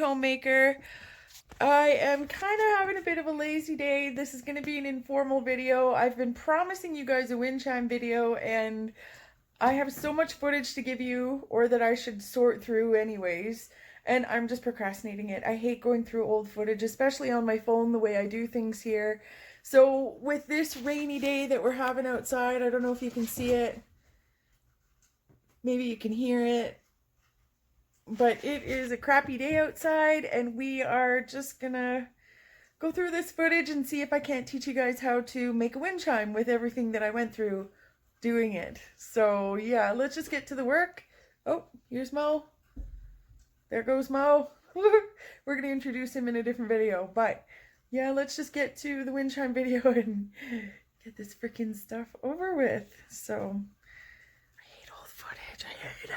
homemaker. I am kind of having a bit of a lazy day. This is going to be an informal video. I've been promising you guys a wind chime video, and I have so much footage to give you, or that I should sort through anyways, and I'm just procrastinating it. I hate going through old footage, especially on my phone, the way I do things here. So with this rainy day that we're having outside, I don't know if you can see it. Maybe you can hear it. But it is a crappy day outside, and we are just gonna go through this footage and see if I can't teach you guys how to make a wind chime with everything that I went through doing it. So yeah, let's just get to the work. Oh, here's Mo. There goes Mo. We're gonna introduce him in a different video, but yeah, let's just get to the wind chime video and get this freaking stuff over with. So I hate old footage. I hate it.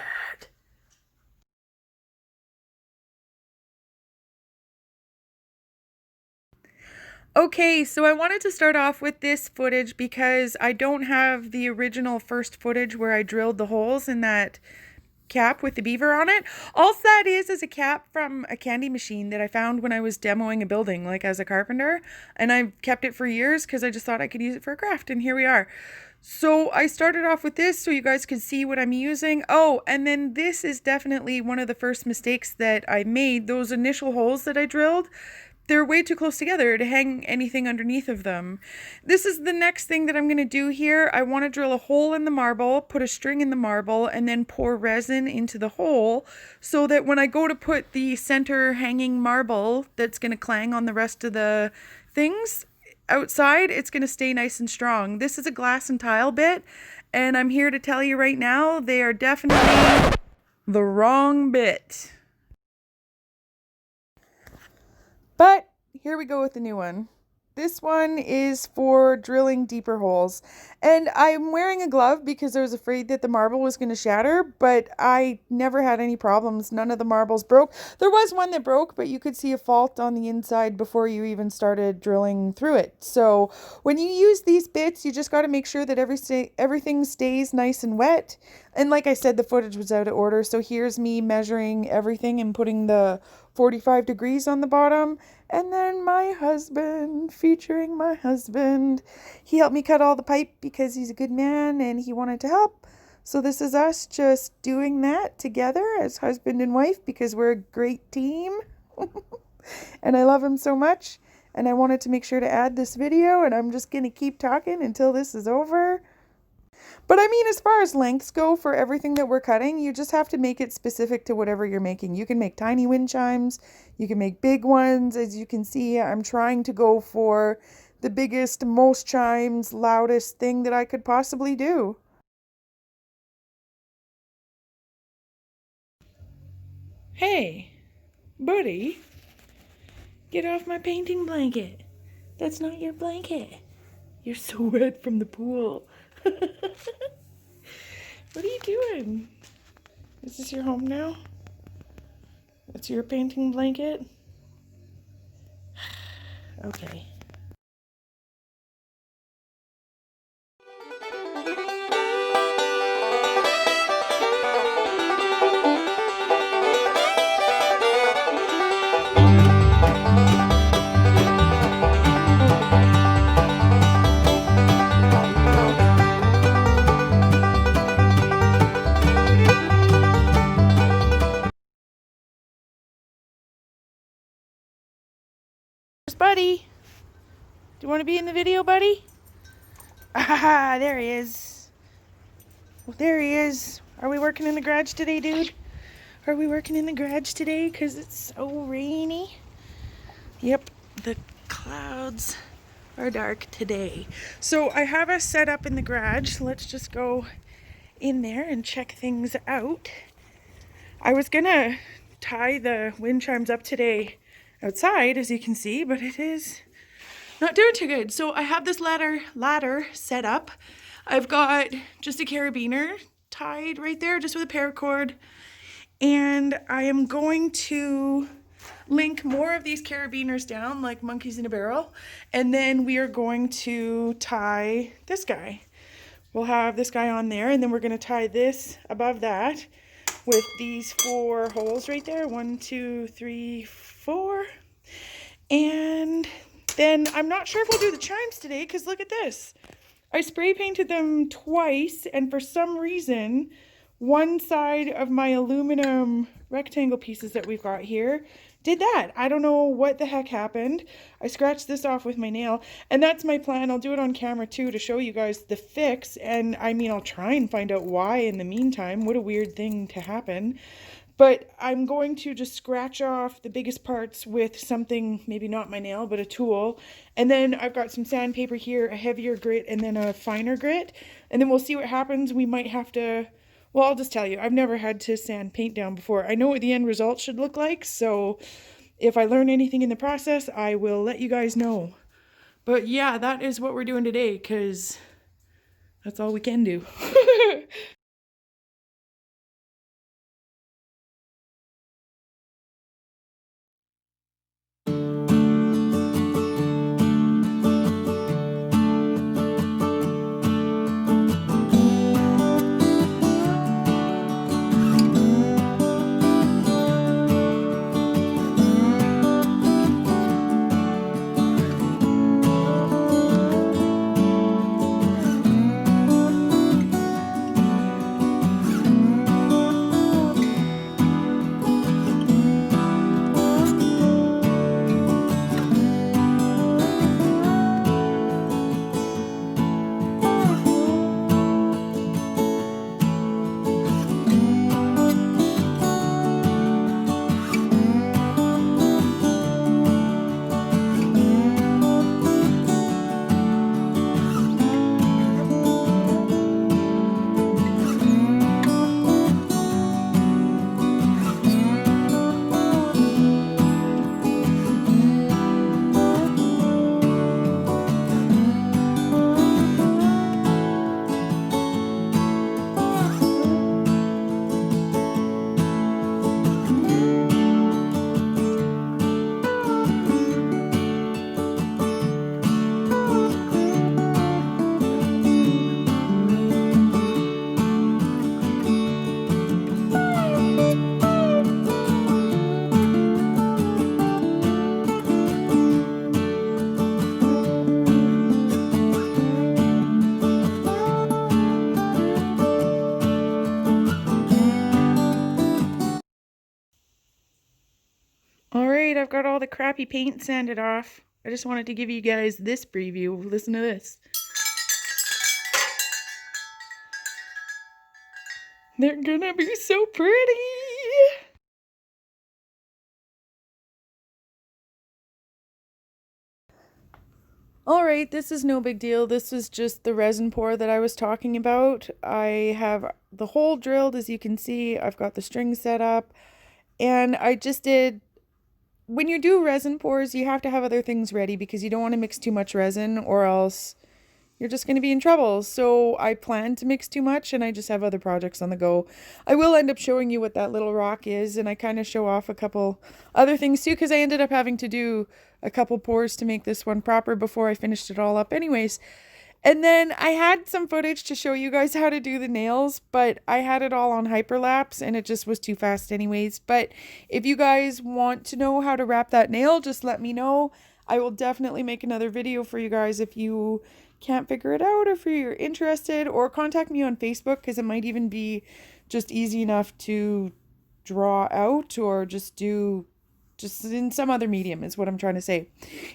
Okay, so I wanted to start off with this footage because I don't have the original first footage where I drilled the holes in that cap with the beaver on it. All that is a cap from a candy machine that I found when I was demoing a building, like as a carpenter, and I've kept it for years because I just thought I could use it for a craft, and here we are. So I started off with this so you guys could see what I'm using. Oh, and then this is definitely one of the first mistakes that I made. Those initial holes that I drilled, they're way too close together to hang anything underneath of them. This is the next thing that I'm going to do here. I want to drill a hole in the marble, put a string in the marble, and then pour resin into the hole so that when I go to put the center hanging marble that's going to clang on the rest of the things outside, it's going to stay nice and strong. This is a glass and tile bit, and I'm here to tell you right now, they are definitely the wrong bit. But here we go with the new one. This one is for drilling deeper holes. And I'm wearing a glove because I was afraid that the marble was going to shatter, but I never had any problems. None of the marbles broke. There was one that broke, but you could see a fault on the inside before you even started drilling through it. So when you use these bits, you just got to make sure that everything stays nice and wet. And like I said, the footage was out of order. So here's me measuring everything and putting the 45 degrees on the bottom. And then my husband, featuring my husband, he helped me cut all the pipe because he's a good man and he wanted to help. So this is us just doing that together as husband and wife because we're a great team. And I love him so much. And I wanted to make sure to add this video, and I'm just going to keep talking until this is over. But I mean, as far as lengths go for everything that we're cutting, you just have to make it specific to whatever you're making. You can make tiny wind chimes, you can make big ones. As you can see, I'm trying to go for the biggest, most chimes, loudest thing that I could possibly do. Hey, buddy, get off my painting blanket. That's not your blanket. You're so wet from the pool. What are you doing? Is this your home now? That's your painting blanket? Okay. Buddy, do you want to be in the video, buddy? Ah, there he is. Well, there he is. Are we working in the garage today, dude? Are we working in the garage today? Because it's so rainy. Yep, the clouds are dark today. So I have us set up in the garage. Let's just go in there and check things out. I was gonna tie the wind chimes up today outside, as you can see, but it is not doing too good. So I have this ladder set up. I've got just a carabiner tied right there, just with a paracord, and I am going to link more of these carabiners down like monkeys in a barrel, and then we are going to tie this guy. We'll have this guy on there, and then we're going to tie this above that, with these 4 holes right there. 1, 2, 3, 4. And then I'm not sure if we'll do the chimes today because look at this. I spray painted them twice, and for some reason, one side of my aluminum rectangle pieces that we've got here did that. I don't know what the heck happened. I scratched this off with my nail, and that's my plan. I'll do it on camera too to show you guys the fix, and I mean, I'll try and find out why in the meantime. What a weird thing to happen. But I'm going to just scratch off the biggest parts with something, maybe not my nail, but a tool. And then I've got some sandpaper here, a heavier grit, and then a finer grit. And then we'll see what happens. We might have to, well, I'll just tell you, I've never had to sand paint down before. I know what the end result should look like, so if I learn anything in the process, I will let you guys know. But yeah, that is what we're doing today, because that's all we can do. Alright, I've got all the crappy paint sanded off. I just wanted to give you guys this preview. Listen to this. They're gonna be so pretty! Alright, this is no big deal. This is just the resin pour that I was talking about. I have the hole drilled, as you can see. I've got the string set up. And I just did... When you do resin pours, you have to have other things ready because you don't want to mix too much resin or else you're just going to be in trouble. So I plan to mix too much and I just have other projects on the go. I will end up showing you what that little rock is, and I kind of show off a couple other things too because I ended up having to do a couple pours to make this one proper before I finished it all up anyways. And then I had some footage to show you guys how to do the nails, but I had it all on hyperlapse and it just was too fast anyways. But if you guys want to know how to wrap that nail, just let me know. I will definitely make another video for you guys if you can't figure it out, or if you're interested, or contact me on Facebook because it might even be just easy enough to draw out or just do just in some other medium is what I'm trying to say.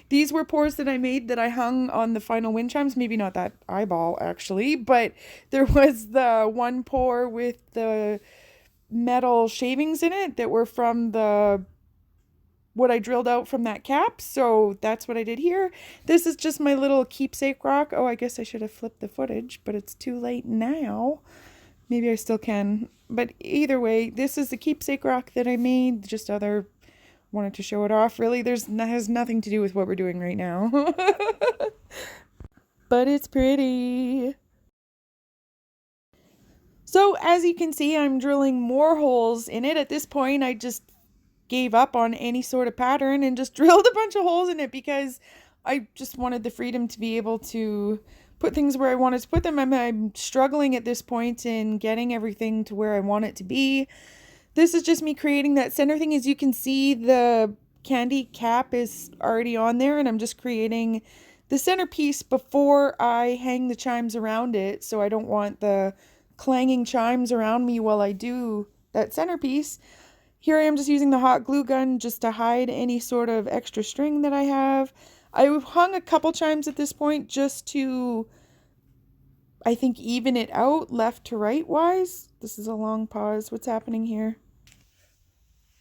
These were pours that I made that I hung on the final wind chimes. Maybe not that eyeball actually, but there was the one pour with the metal shavings in it that were from the what I drilled out from that cap. So that's what I did here. This is just my little keepsake rock. Oh, I guess I should have flipped the footage, but it's too late now. Maybe I still can. But either way, this is the keepsake rock that I made. Just other... wanted to show it off. Really, has nothing to do with what we're doing right now. But it's pretty. So as you can see, I'm drilling more holes in it. At this point, I just gave up on any sort of pattern and just drilled a bunch of holes in it because I just wanted the freedom to be able to put things where I wanted to put them. I'm struggling at this point in getting everything to where I want it to be. this is just me creating that center thing. As you can see, the candy cap is already on there, and I'm just creating the centerpiece before I hang the chimes around it, so I don't want the clanging chimes around me while I do that centerpiece. Here I am just using the hot glue gun just to hide any sort of extra string that I have. I've hung a couple chimes at this point just to, I think, even it out left to right wise. This is a long pause. What's happening here?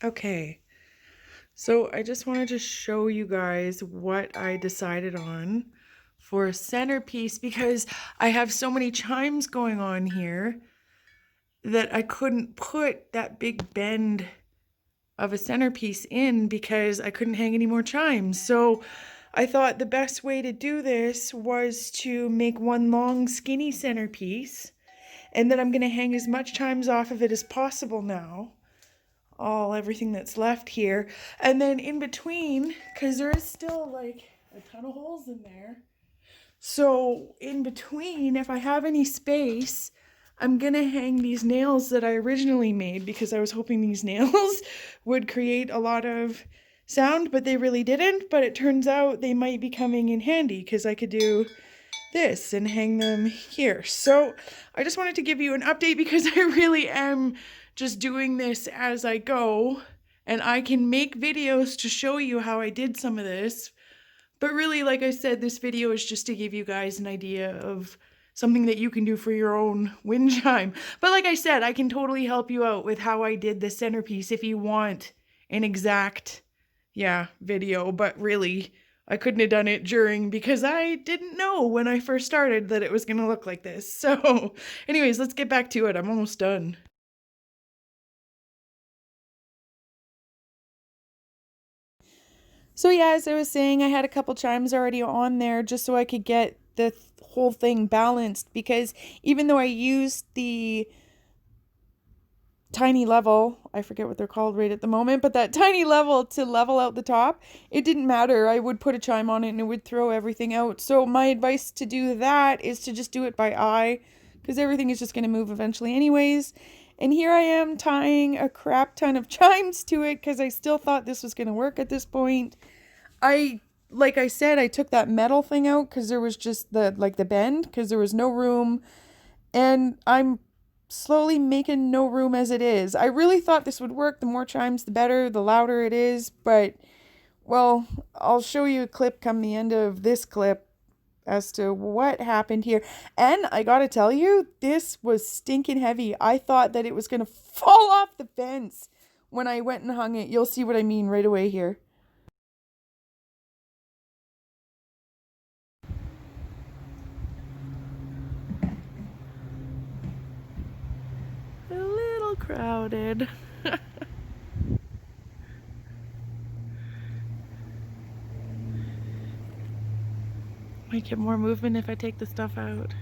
Okay, so I just wanted to show you guys what I decided on for a centerpiece because I have so many chimes going on here that I couldn't put that big bend of a centerpiece in because I couldn't hang any more chimes. So I thought the best way to do this was to make one long skinny centerpiece, and then I'm going to hang as much chimes off of it as possible now. Everything that's left here. And then in between, because there is still like a ton of holes in there. So in between, if I have any space, I'm gonna hang these nails that I originally made because I was hoping these nails would create a lot of sound, but they really didn't. But it turns out they might be coming in handy because I could do this and hang them here. So I just wanted to give you an update because I really am just doing this as I go, and I can make videos to show you how I did some of this. But really, like I said, this video is just to give you guys an idea of something that you can do for your own wind chime. But like I said, I can totally help you out with how I did the centerpiece if you want an exact, video. But really, I couldn't have done it during because I didn't know when I first started that it was going to look like this. So anyways, let's get back to it. I'm almost done. So yeah, as I was saying, I had a couple chimes already on there just so I could get the whole thing balanced, because even though I used the tiny level, I forget what they're called right at the moment, but that tiny level to level out the top, it didn't matter. I would put a chime on it and it would throw everything out. So my advice to do that is to just do it by eye, because everything is just going to move eventually anyways. And here I am tying a crap ton of chimes to it because I still thought this was going to work at this point. Like I said, I took that metal thing out because there was just the bend, because there was no room. And I'm slowly making no room as it is. I really thought this would work. The more chimes, the better, the louder it is. But, well, I'll show you a clip come the end of this clip as to what happened here. And I gotta tell you, this was stinking heavy. I thought that it was gonna fall off the fence when I went and hung it. You'll see what I mean right away here. A little crowded. Might get more movement if I take the stuff out.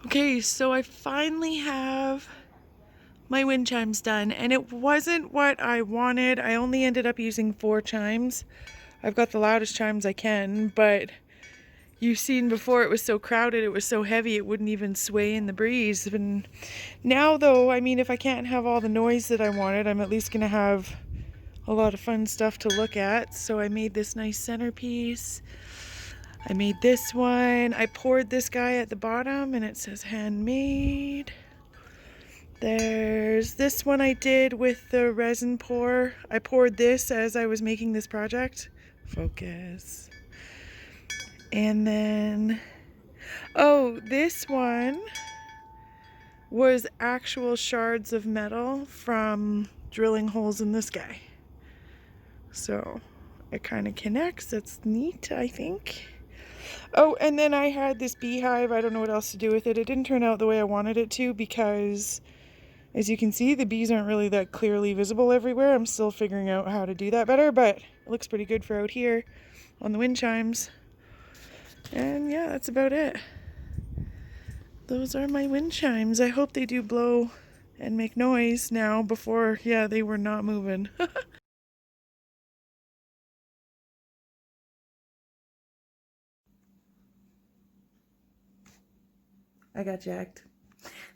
Okay, so I finally have my wind chimes done, and it wasn't what I wanted. I only ended up using 4 chimes. I've got the loudest chimes I can, but you've seen before it was so crowded, it was so heavy, it wouldn't even sway in the breeze. And now though, I mean, if I can't have all the noise that I wanted, I'm at least gonna have a lot of fun stuff to look at. So I made this nice centerpiece. I made this one. I poured this guy at the bottom and it says handmade. There's this one I did with the resin pour. I poured this as I was making this project. Focus. And then, this one was actual shards of metal from drilling holes in this guy. So it kind of connects. That's neat, I think. Oh, and then I had this beehive. I don't know what else to do with it. It didn't turn out the way I wanted it to because, as you can see, the bees aren't really that clearly visible everywhere. I'm still figuring out how to do that better, but it looks pretty good for out here on the wind chimes. And yeah, that's about it. Those are my wind chimes. I hope they do blow and make noise now. Before, they were not moving. I got jacked.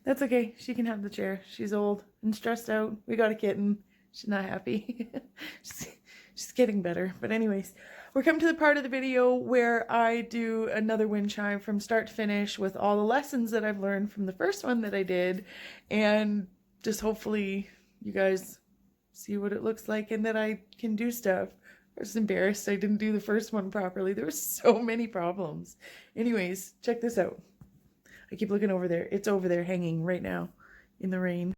That's okay. She can have the chair. She's old and stressed out. We got a kitten. She's not happy. she's getting better. But anyways, we're coming to the part of the video where I do another wind chime from start to finish with all the lessons that I've learned from the first one that I did. And just hopefully you guys see what it looks like and that I can do stuff. I was embarrassed I didn't do the first one properly. There were so many problems. Anyways, check this out. I keep looking over there. It's over there hanging right now in the rain.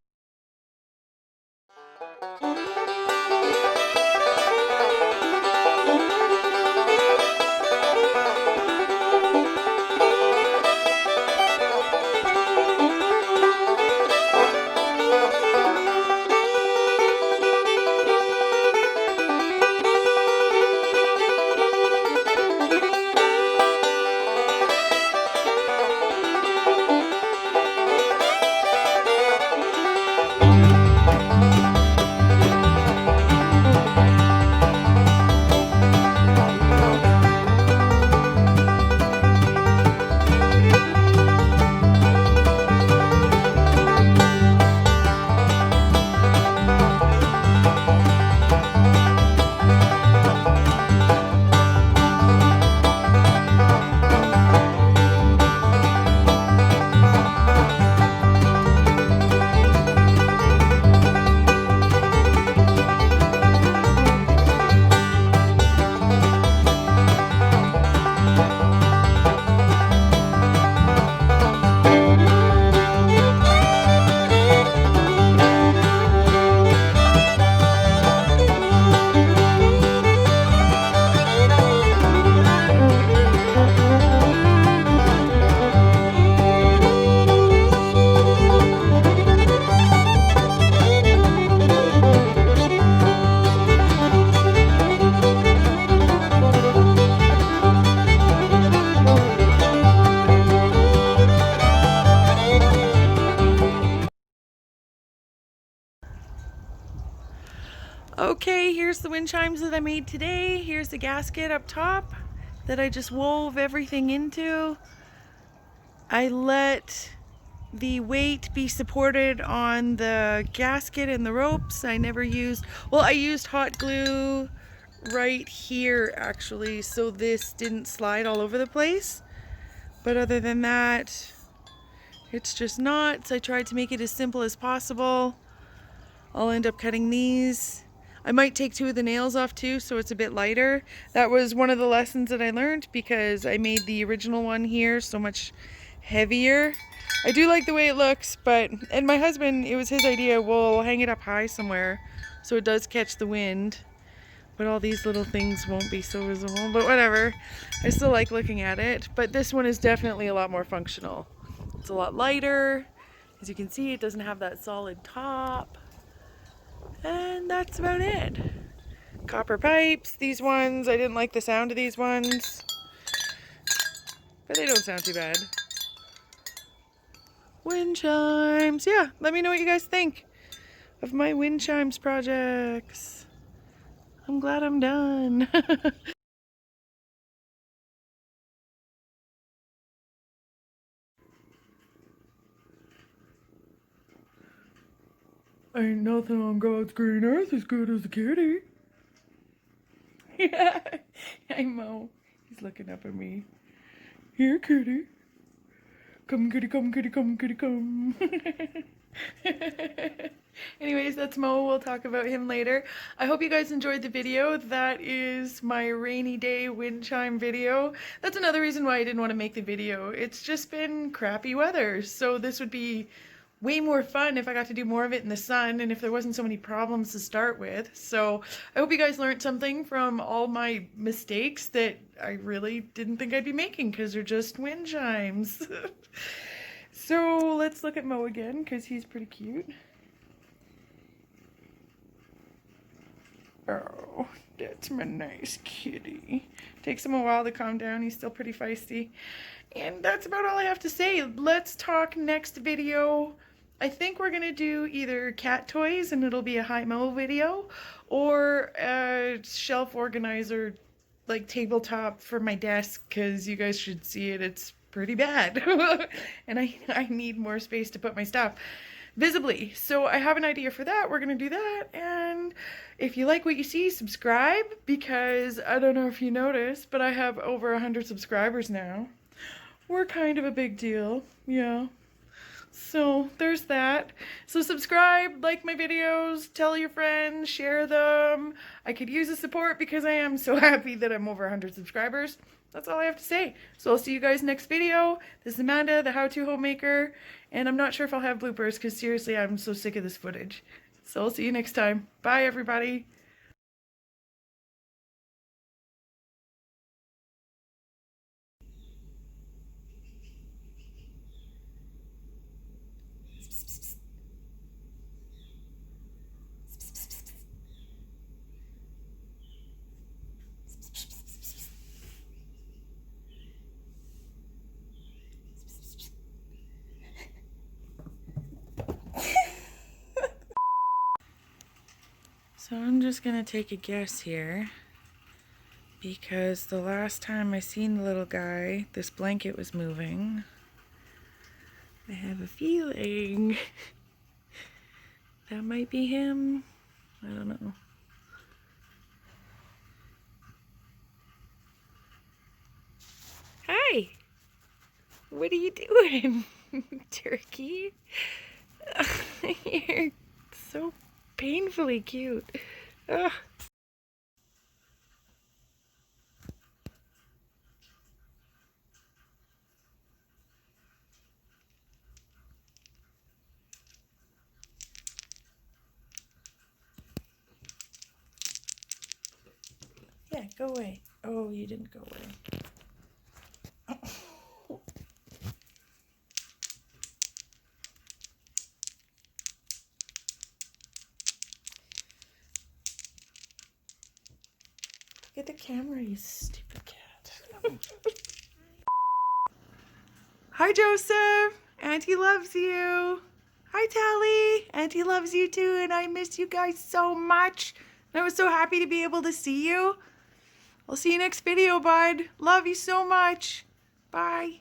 Okay, here's the wind chimes that I made today. Here's the gasket up top that I just wove everything into. I let the weight be supported on the gasket and the ropes. I never used, well, I used hot glue right here actually, so this didn't slide all over the place. But other than that, it's just knots. I tried to make it as simple as possible. I'll end up cutting these. I might take 2 of the nails off too, so it's a bit lighter. That was one of the lessons that I learned because I made the original one here so much heavier. I do like the way it looks, but, and my husband, it was his idea, we'll hang it up high somewhere so it does catch the wind. But all these little things won't be so visible, but whatever. I still like looking at it, but this one is definitely a lot more functional. It's a lot lighter. As you can see, it doesn't have that solid top. And that's about it. Copper pipes, these ones, I didn't like the sound of these ones, but they don't sound too bad. Wind chimes, yeah, let me know what you guys think of my wind chimes projects. I'm glad I'm done. Ain't nothing on God's green earth as good as a kitty. Yeah, I know. He's looking up at me. Here, kitty. Come, kitty, come, kitty, come, kitty, come. Anyways, that's Mo. We'll talk about him later. I hope you guys enjoyed the video. That is my rainy day wind chime video. That's another reason why I didn't want to make the video. It's just been crappy weather, so this would be way more fun if I got to do more of it in the sun and if there wasn't so many problems to start with. So I hope you guys learned something from all my mistakes that I really didn't think I'd be making because they're just wind chimes. So let's look at Mo again because he's pretty cute. Oh, that's my nice kitty. Takes him a while to calm down. He's still pretty feisty. And that's about all I have to say. Let's talk next video. I think we're gonna do either cat toys and it'll be a high Mo video, or a shelf organizer, like tabletop for my desk, because you guys should see it. It's pretty bad. And I need more space to put my stuff visibly. So I have an idea for that. We're gonna do that. And if you like what you see, subscribe, because I don't know if you noticed, but I have over 100 subscribers now. We're kind of a big deal. Yeah. So there's that. So subscribe, like my videos, tell your friends, share them. I could use the support because I am so happy that I'm over 100 subscribers. That's all I have to say. So I'll see you guys next video. This is Amanda, the how-to homemaker, and I'm not sure if I'll have bloopers because seriously, I'm so sick of this footage. So I'll see you next time. Bye, everybody. So I'm just gonna take a guess here, because the last time I seen the little guy, this blanket was moving. I have a feeling that might be him. I don't know. Hi! What are you doing, turkey? You're so painfully cute. Ugh. Yeah, go away. Oh, you didn't go away. Look at the camera, you stupid cat. Hi, Joseph. Auntie loves you. Hi, Tally. Auntie loves you too, and I miss you guys so much. And I was so happy to be able to see you. I'll see you next video, bud. Love you so much. Bye.